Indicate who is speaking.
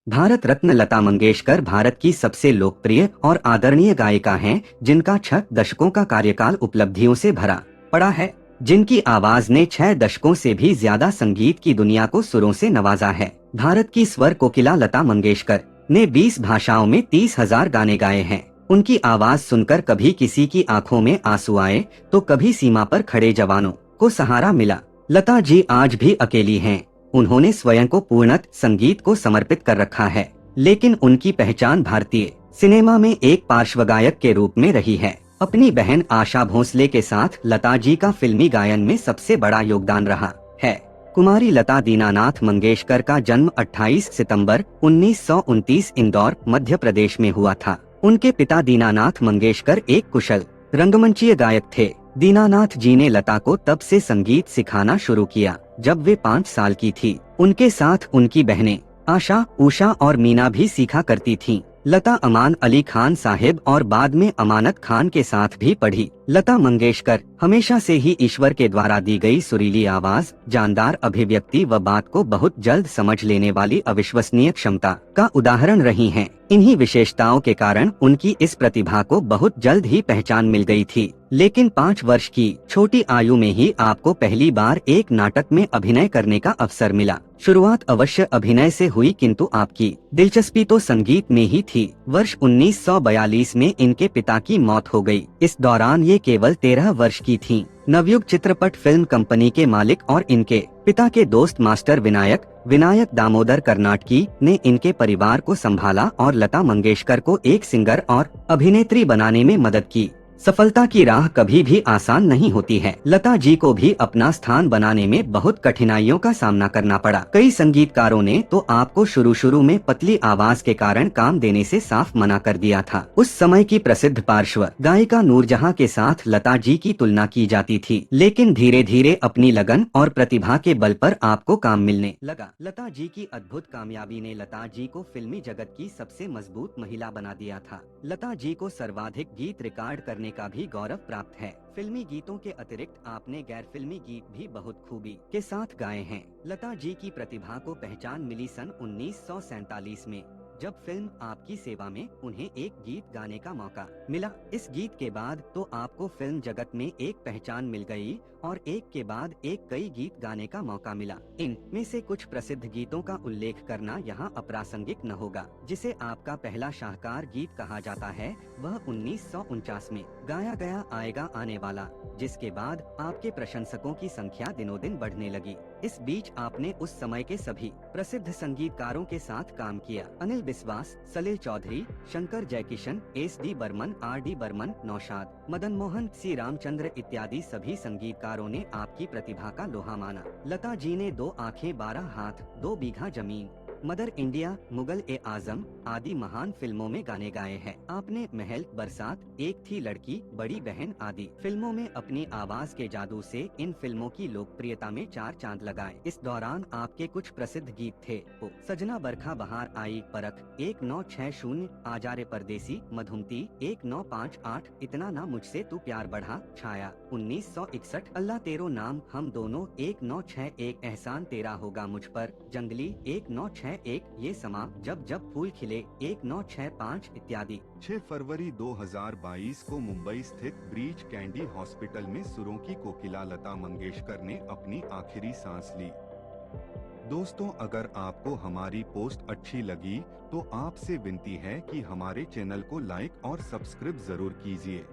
Speaker 1: भारत रत्न लता मंगेशकर भारत की सबसे लोकप्रिय और आदरणीय गायिका हैं, जिनका 6 दशकों का कार्यकाल उपलब्धियों से भरा पड़ा है। जिनकी आवाज ने 6 दशकों से भी ज्यादा संगीत की दुनिया को सुरों से नवाजा है। भारत की स्वर कोकिला लता मंगेशकर ने 20 भाषाओं में 30,000 गाने गाए हैं। उनकी आवाज सुनकर कभी किसी की आंखों में आंसू आए, तो कभी सीमा पर खड़े जवानों को सहारा मिला। लता जी आज भी अकेली हैं। उन्होंने स्वयं को पूर्णतः संगीत को समर्पित कर रखा है, लेकिन उनकी पहचान भारतीय सिनेमा में एक पार्श्व गायक के रूप में रही है। अपनी बहन आशा भोसले के साथ लता जी का फिल्मी गायन में सबसे बड़ा योगदान रहा है। कुमारी लता दीनानाथ मंगेशकर का जन्म 28 सितंबर 1929 इंदौर, मध्य प्रदेश में हुआ था। उनके पिता दीनानाथ मंगेशकर एक कुशल रंगमंचीय गायक थे। दीनानाथ जी ने लता को तब से संगीत सिखाना शुरू किया जब वे 5 साल की थी। उनके साथ उनकी बहनें आशा, उषा और मीना भी सीखा करती थीं। लता अमान अली खान साहिब और बाद में अमानत खान के साथ भी पढ़ी। लता मंगेशकर हमेशा से ही ईश्वर के द्वारा दी गई सुरीली आवाज, जानदार अभिव्यक्ति व बात को बहुत जल्द समझ लेने वाली अविश्वसनीय क्षमता का उदाहरण रही हैं। इन्हीं विशेषताओं के कारण उनकी इस प्रतिभा को बहुत जल्द ही पहचान मिल गई थी। लेकिन 5 वर्ष की छोटी आयु में ही आपको पहली बार एक नाटक में अभिनय करने का अवसर मिला। शुरुआत अवश्य अभिनय से हुई, किंतु आपकी दिलचस्पी तो संगीत में ही थी। वर्ष 1942 में इनके पिता की मौत हो गई। इस दौरान ये केवल 13 वर्ष की थीं। नवयुग चित्रपट फिल्म कंपनी के मालिक और इनके पिता के दोस्त मास्टर विनायक दामोदर कर्नाटकी ने इनके परिवार को संभाला और लता मंगेशकर को एक सिंगर और अभिनेत्री बनाने में मदद की। सफलता की राह कभी भी आसान नहीं होती है। लता जी को भी अपना स्थान बनाने में बहुत कठिनाइयों का सामना करना पड़ा। कई संगीतकारों ने तो आपको शुरू में पतली आवाज के कारण काम देने से साफ मना कर दिया था। उस समय की प्रसिद्ध पार्श्व गायिका नूरजहां के साथ लता जी की तुलना की जाती थी, लेकिन धीरे धीरे अपनी लगन और प्रतिभा के बल पर आपको काम मिलने लगा। लता जी की अद्भुत कामयाबी ने लता जी को फिल्मी जगत की सबसे मजबूत महिला बना दिया था। लता जी को सर्वाधिक गीत रिकॉर्ड करने का भी गौरव प्राप्त है। फिल्मी गीतों के अतिरिक्त आपने गैर फिल्मी गीत भी बहुत खूबी के साथ गाए हैं। लता जी की प्रतिभा को पहचान मिली सन 1947 में, जब फिल्म आपकी सेवा में उन्हें एक गीत गाने का मौका मिला। इस गीत के बाद तो आपको फिल्म जगत में एक पहचान मिल गई और एक के बाद एक कई गीत गाने का मौका मिला। इनमें से कुछ प्रसिद्ध गीतों का उल्लेख करना यहाँ अप्रासंगिक न होगा। जिसे आपका पहला शाहकार गीत कहा जाता है, वह 1949 में गाया गया आएगा आने वाला, जिसके बाद आपके प्रशंसकों की संख्या दिनों दिन बढ़ने लगी। इस बीच आपने उस समय के सभी प्रसिद्ध संगीतकारों के साथ काम किया। अनिल बिस्वास, सलील चौधरी, शंकर जयकिशन, एस.डी. बर्मन, आर.डी. बर्मन, नौशाद, मदन मोहन, सी रामचंद्र इत्यादि सभी संगीतकारों ने आपकी प्रतिभा का लोहा माना। लता जी ने 2 आँखें 12 हाथ 2 बीघा जमीन, मदर इंडिया, मुगल ए आजम आदि महान फिल्मों में गाने गाए हैं। आपने महल, बरसात, एक थी लड़की, बड़ी बहन आदि फिल्मों में अपनी आवाज के जादू से इन फिल्मों की लोकप्रियता में 4 चांद लगाए। इस दौरान आपके कुछ प्रसिद्ध गीत थे ओ सजना बरखा बहार आई, परख, 1960, आजारे परदेसी, मधुमती, 1958, इतना ना मुझसे तू प्यार बढ़ा, छाया, 1961, अल्लाह तेरो नाम, हम दोनों, 1961, एहसान तेरा होगा मुझ पर, जंगली, 1961, ये समा, जब जब फूल खिले, 1965 इत्यादि।
Speaker 2: 6 फरवरी 2022 को मुंबई स्थित ब्रीच कैंडी हॉस्पिटल में सुरों की कोकिला लता मंगेशकर ने अपनी आखिरी सांस ली। दोस्तों, अगर आपको हमारी पोस्ट अच्छी लगी तो आपसे विनती है कि हमारे चैनल को लाइक और सब्सक्राइब जरूर कीजिए।